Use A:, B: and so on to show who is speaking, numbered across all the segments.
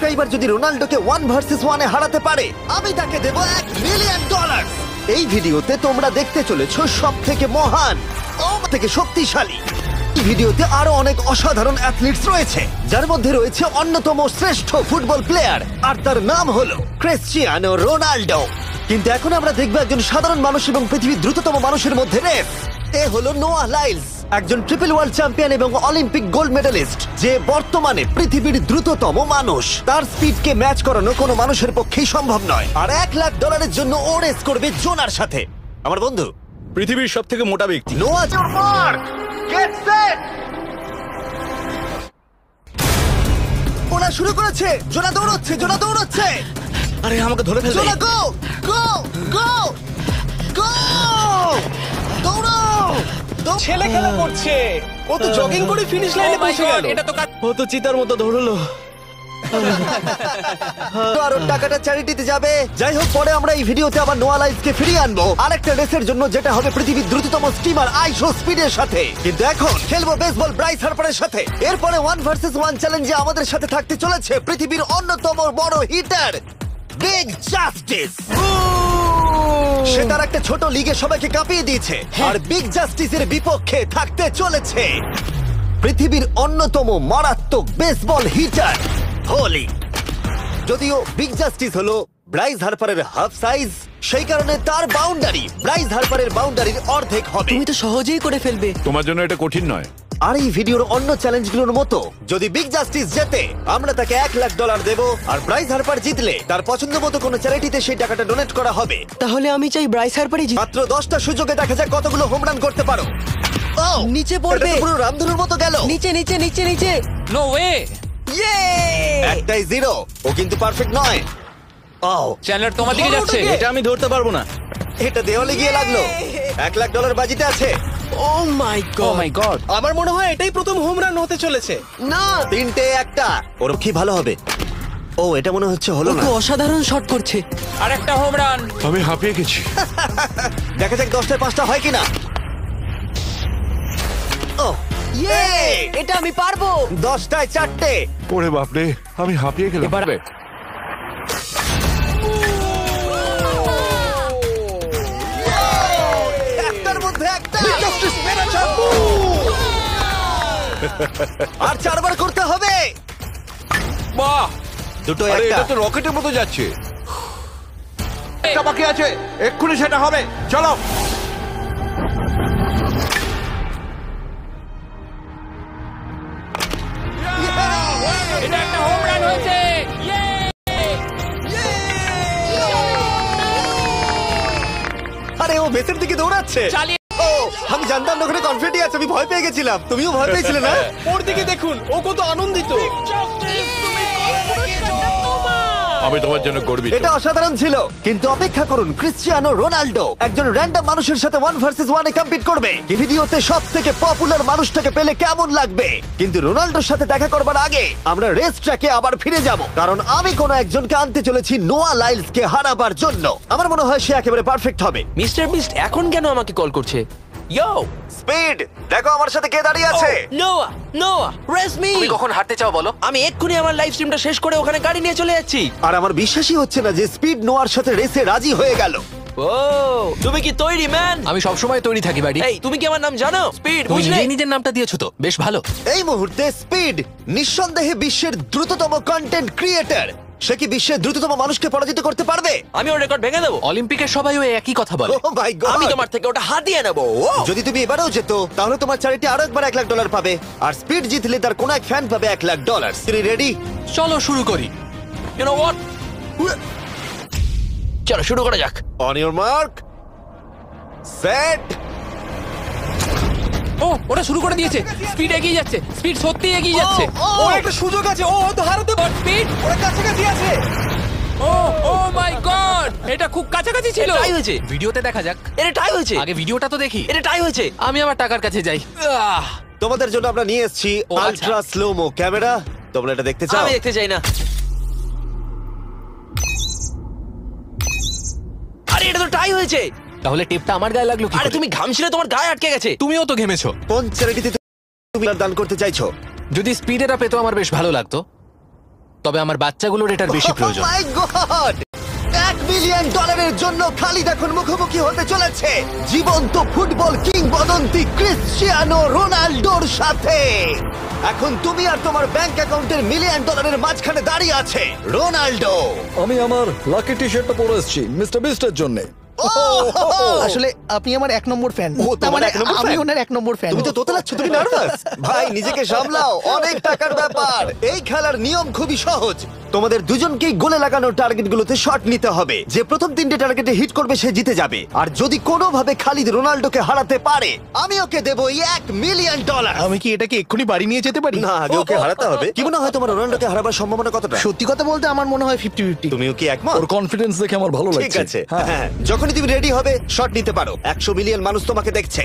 A: এবার যদি রোনাল্ডোকে 1 ভার্সেস 1 এ হারাতে পারে আমি তাকে দেব $1 মিলিয়ন। এই ভিডিওতে তোমরা দেখতে চলেছো সবথেকে মহান ও থেকে শক্তিশালী। এই ভিডিওতে আরো অনেক অসাধারণ অ্যাথলিটস রয়েছে, যার মধ্যে রয়েছে অন্যতম শ্রেষ্ঠ ফুটবল প্লেয়ার, আর তার নাম হলো ক্রিশ্চিয়ানো রোনাল্ডো। কিন্তু এখন আমরা দেখব একজন সাধারণ মানুষ এবং পৃথিবীর দ্রুততম মানুষের মধ্যে রেস। এ হলো নোয়াহ লাইলস, একজন ট্রিপল ওয়ার্ল্ড চ্যাম্পিয়ন এবং অলিম্পিক গোল্ড মেডালিস্ট, যে বর্তমানে পৃথিবীর দ্রুততম মানুষ। তার স্পিডকে ম্যাচ করানো কোনো মানুষের পক্ষেই সম্ভব নয়। আর $1 লাখ জন্য ও রেস করবে জোনার সাথে, আমার বন্ধু,
B: পৃথিবীর সবথেকে মোটা ব্যক্তি।
A: Noah, mark, get set. ওরা শুরু করেছে, জোনা দৌড়চ্ছে।
B: আরে আমাকে ধরে ফেলবে।
A: জোনা গো দৌড়াও।
C: ছেলে খেলা করছে, ও তো জগিং করে ফিনিশ লাইনে পৌঁছে গেল।
B: এটা তো ও তো চিতার মতো দৌড়লো।
A: আর ওর টাকাটা চ্যারিটিতে যাবে। যাই হোক, পরে আমরা এই ভিডিওতে আবার নোয়াহ লাইলসকে ফিরিয়ে আনবো আরেকটা রেসের জন্য, যেটা হবে পৃথিবীর দ্রুততম স্টিমার আইশো স্পিডের সাথে। কিন্তু এখন খেলবো বেসবল ব্রাইস হার্পারের সাথে। এরপরে 1 ভার্সেস 1 চ্যালেঞ্জে আমাদের সাথে থাকতে চলেছে পৃথিবীর অন্যতম বড় হিটার বিগ জাস্টিস। সে তার একটা ছোট লিগে সবাইকে কাঁপিয়ে দিয়েছে, আর বিগ জাস্টিসের বিপক্ষে থাকতে চলেছে পৃথিবীর অন্যতম মারাত্মক বেসবল হিটার হোলি। যদিও বিগ জাস্টিস হলো ব্রাইস হার্পারের হাফ সাইজ, সেই কারণে তার বাউন্ডারি ব্রাইস হার্পারের বাউন্ডারির অর্ধেক হবে।
D: তুমি তো সহজেই করে ফেলবে।
B: তোমার জন্য এটা কঠিন নয়।
A: আর এই ভিডিওর অন্য চ্যালেঞ্জগুলোর মতো, যদি বিগ জাস্টিস জেতে আমরা তাকে $1 লাখ দেব, আর ব্রাইস হার্পার জিতলে তার পছন্দ মতো কোনো চ্যারিটিতে সেই টাকাটা ডোনেট করা হবে।
D: তাহলে আমি চাই ব্রাইস হার্পারই জিত।
A: মাত্র 10টা সুযোগে দেখা যাক কতগুলো হোম রান করতে পারো। ও
D: নিচে পড়বে।
A: এটা তো পুরো রামধনুর মতো গেল।
D: নিচে নিচে নিচে নিচে।
C: নো ওয়ে,
D: ইয়ে!
A: একটাই 0, ও কিন্তু পারফেক্ট নয়। ও
C: চ্যানেলার তোমার দিকে যাচ্ছে।
B: এটা আমি ধরতে পারবো না।
A: এটা দেওয়ালে গিয়ে লাগলো। $1 লাখ বাজিতে আছে।
D: ও মাই
C: ও
D: গড।
C: মাই গড, আমার মনে হয় এটাই প্রথম হোম রান হতে চলেছে।
D: না,
A: 3টে একটা, ওর কি ভালো হবে। ও এটা মনে হচ্ছে হলো
D: ও
A: না।
D: তো অসাধারণ শট করছে।
C: আরেকটা হোম রান।
B: আমি হাঁপিয়ে গেছি।
A: দেখা যাক 10টায় 5টা হয় কিনা। ও
D: ইয়ে! এটা আমি পারবো।
A: 10টায় 4টে।
B: ওরে বাপরে, আমি হাঁপিয়ে গেলাম।
C: এবার
A: একটার মধ্যে একটা। আর 4বার করতে হবে।
B: বাহ,
A: দুটো
B: আরে
A: একটা।
B: এটা তো রকেটের মতো যাচ্ছে। একটা বাকি আছে, এক্ষুনি সেটা হবে। চলো।
C: এটা একটা হোম রান হয়েছে।
A: আরে ও বেসের দিকে দৌড়াচ্ছে।
C: চালিয়ে।
A: ও আমি জানতাম না ওখানে কনফিডেন্ট আছে, আমি ভয় পেয়ে গেছিলাম। তুমিও ভয় পেয়েছিলে না?
C: ওর দিকে দেখুন, ও কত আনন্দিত।
B: আমি তোমার জন্য গর্বিত।
A: এটা অসাধারণ ছিল, কিন্তু অপেক্ষা করুন, ক্রিশ্চিয়ানো রোনাল্ডো একজন র্যান্ডম মানুষের সাথে 1 ভার্সেস 1 এ কম্পিট করবে। এই ভিডিওতে সবথেকে পপুলার মানুষটাকে পেলে কেমন লাগবে। কিন্তু রোনাল্ডোর সাথে দেখা করবার আগে আমরা রেস ট্র্যাকে আবার ফিরে যাব, কারণ আমি কোন একজনকে আনতে চলেছি নোয়াহ লাইলসকে হারাবার জন্য। আমার মনে হয় সে একেবারে পারফেক্ট হবে।
E: মিস্টার বিস্ট এখন কেন আমাকে কল করছে? ইয়ো
A: স্পিড, দেখো আমার সাথে কে দাঁড়িয়ে আছে।
E: নোয়া, নোয়া রেস মি।
D: তুমি কখন হাঁটতে চাও বলো?
E: আমি এক্ষুনি আমার লাইভ স্ট্রিমটা শেষ করে ওখানে গাড়ি নিয়ে চলে যাচ্ছি।
A: আর আমার বিশ্বাসই হচ্ছে না যে স্পিড নোয়ার সাথে রেসে রাজি হয়ে গেল।
E: ও তুমি কি তৈরি ম্যান?
D: আমি সবসময় তৈরি থাকি বাড়ি।
E: এই তুমি কি আমার নাম জানো? স্পিড,
D: তুমি
E: বুঝলে?
D: নিজেই নিজের নামটা দিয়েছো তো, বেশ ভালো।
A: এই মুহূর্তে স্পিড নিঃসন্দেহে বিশ্বের দ্রুততম কন্টেন্ট ক্রিয়েটর। সে কি বিশ্বের দ্রুততম মানুষকে পরাজিত করতে পারবে?
E: আমি ওর রেকর্ড ভেঙে দেবো।
D: অলিম্পিকের সবাই ওই একই কথা বলে।
A: Oh my God!
E: আমি তোমার থেকে ওটা হাতিয়ে নেবো।
A: যদি তুমি এবারেও যেত, তাহলে তোমার চ্যারিটি আরো একবার $1 লাখ পাবে, আর স্পিড জিতলে তার কোন এক ফ্যান পাবে $1 লাখ। তুমি রেডি?
D: চলো শুরু করি।
E: ইউ নো হোয়াট, চলো শুরু করা যাক।
A: On your mark, set.
C: ও ওটা শুরু করে দিয়েছে। স্পিড এগিয়ে যাচ্ছে, স্পিড সত্যি এগিয়ে যাচ্ছে।
A: ওর একটা সুযোগ আছে, ও হয়তো হারাতে পারে।
C: স্পিড
A: ওরা কাছাকাছি আছে।
C: ও ও মাই গড, এটা খুব কাছাকাছি ছিল।
E: টাই হয়েছে,
D: ভিডিওতে দেখা যাক।
E: এটা টাই হয়েছে,
D: আগে ভিডিওটা তো দেখি।
E: এটা টাই হয়েছে।
D: আমি আমার টাকার কাছে যাই।
A: তোমাদের জন্য আমরা নিয়ে এসেছি
D: ও, আচ্ছা।
A: Ultra slomo camera. তোমরা এটা দেখতে চাও?
E: আমি দেখতে চাই না। আরে এটা তো টাই হয়েছে।
D: তাহলে টেপটা আমার গায়ে লাগলো কি
E: আরে
D: করে?
E: তুমি ঘামছিলে, তোমার গায়ে আটকে গেছে।
D: তুমিও তো ঘেমেছো।
A: কোন চ্যারিটিতে তুমি দান করতে চাইছো?
D: যদি স্পিড এটা পেতো আমার বেশ ভালো লাগতো। তবে আমার বাচ্চাগুলোর এটার বেশি প্রয়োজন।
A: মাই গড $1 মিলিয়ন জন্য খালিদ এখন মুখোমুখি হতে চলেছে জীবন্ত ফুটবল কিংবদন্তি ক্রিশ্চিয়ানো রোনাল্ডোর সাথে। এখন তুমি আর তোমার ব্যাংক অ্যাকাউন্টের $1 মিলিয়ন মাঝখানে দাঁড়িয়ে আছে রোনাল্ডো।
F: আমি আমার লাকি টি শার্টটা পরে এসেছি মিস্টার বিস্টের জন্য।
C: আসলে আপনি আমার 1 নম্বর ফ্যান।
A: ও, তোমার এক নম্বর
C: আমি
A: fan?
C: ওনার 1 নম্বর ফ্যান।
A: তুমি তো তোতলাচ্ছ, তুমি নার্ভাস। ভাই নিজেকে সামলাও, অনেক টাকার ব্যাপার। এই খেলার নিয়ম খুবই সহজ, তোমাদের দুজনকেই গোলে লাগানো টার্গেটগুলোতে শট নিতে হবে। যে প্রথম 3টে টার্গেটে হিট করবে সে জিতে যাবে। আর যদি কোনোভাবে খালিদ রোনাল্ডোকে হারাতে পারে আমি ওকে দেবো $1 মিলিয়ন।
C: আমি কি এটাকে এক্ষুনি বাড়ি নিয়ে যেতে পারি?
A: না, আগে ওকে হারাতে হবে। কি মনে হয় তোমার রোনাল্ডোকে হারাবার সম্ভাবনা কতটা?
C: সত্যি কথা বলতে আমার মনে হয় 50-50।
A: তুমিও কি একমত?
F: ওর কনফিডেন্স দেখে আমার ভালো লাগছে।
A: ঠিক আছে, হ্যাঁ, যখনই তুমি রেডি হবে শট নিতে পারো। 100 মিলিয়ন মানুষ তোমাকে দেখছে।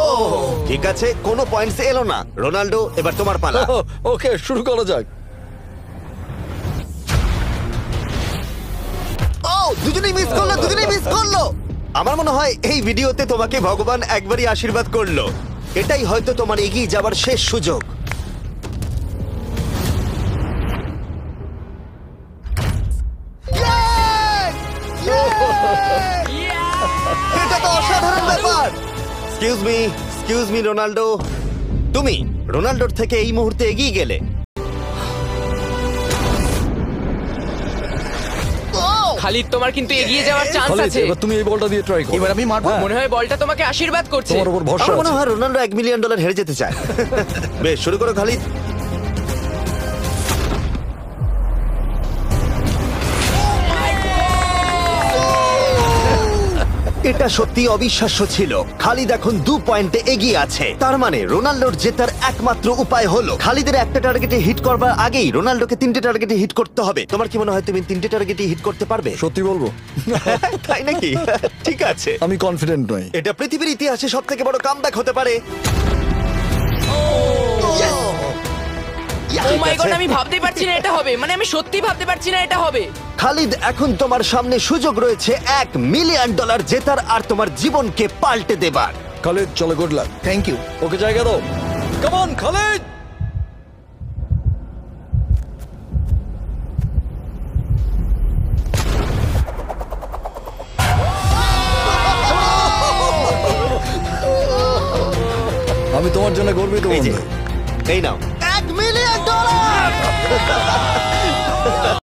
A: ও ঠিক আছে, কোনো পয়েন্টস এলো না। রোনাল্ডো, এবার তোমার পালা।
F: ওকে শুরু করা যাক।
A: ও দুজনেই মিস করলো, দুজনেই মিস করলো। আমার মনে হয় এই ভিডিওতে তোমাকে ভগবান একবারই আশীর্বাদ করলো। এটাই হয়তো তোমার এগিয়ে যাবার শেষ সুযোগ। এটা তো অসাধারণ ব্যাপার। এক্সকিউজ মি রোনাল্ডো, তুমি রোনাল্ডোর থেকে এই মুহূর্তে এগিয়ে গেলে।
G: খালিদ, তোমার কিন্তু এগিয়ে যাওয়ার চান্স
F: খালিদ,
G: আছে।
F: এবার তুমি এই বলটা দিয়ে ট্রাই করো।
C: এবার আমি মারবো।
F: হ্যাঁ,
G: মনে হয় বলটা তোমাকে আশীর্বাদ করছে।
F: তোমার উপর ভরসা
A: আমার মনে
F: আছে।
A: হয় রোনাল্ডো $1 মিলিয়ন হেরে যেতে চায়। বেশ, শুরু করো খালিদ। এটা সত্যি অবিশ্বাস্য ছিল। খালিদ এখন 2 পয়েন্টে এগিয়ে আছে। তার মানে রোনাল্ডোর জেতার একমাত্র উপায় হলো খালিদের একটা টার্গেটে হিট করবার আগেই রোনাল্ডোকে 3টে টার্গেটে হিট করতে হবে। তোমার কি মনে হয় তুমি 3টে টার্গেটে হিট করতে পারবে?
F: সত্যি বলবো
A: তাই নাকি? ঠিক আছে,
F: আমি কনফিডেন্ট নই।
A: এটা পৃথিবীর ইতিহাসে সবথেকে বড় কামব্যাক হতে পারে।
G: ও মাই গড, আমি ভাবতেই পারছি না এটা হবে। মানে আমি সত্যি ভাবতে পারছি না এটা হবে।
A: খালিদ, এখন তোমার সামনে সুযোগ রয়েছে $1 মিলিয়ন জেতার আর তোমার জীবনকে পাল্টে দেবার।
F: খালিদ চলো, গুড লাক।
C: Thank you.
F: ওকে জায়গা দাও। Come on Khalid. আমি তোমার জন্য গর্বিত
A: এই যে,
F: বন্ধু।
A: এই নাও $1 মিলিয়ন।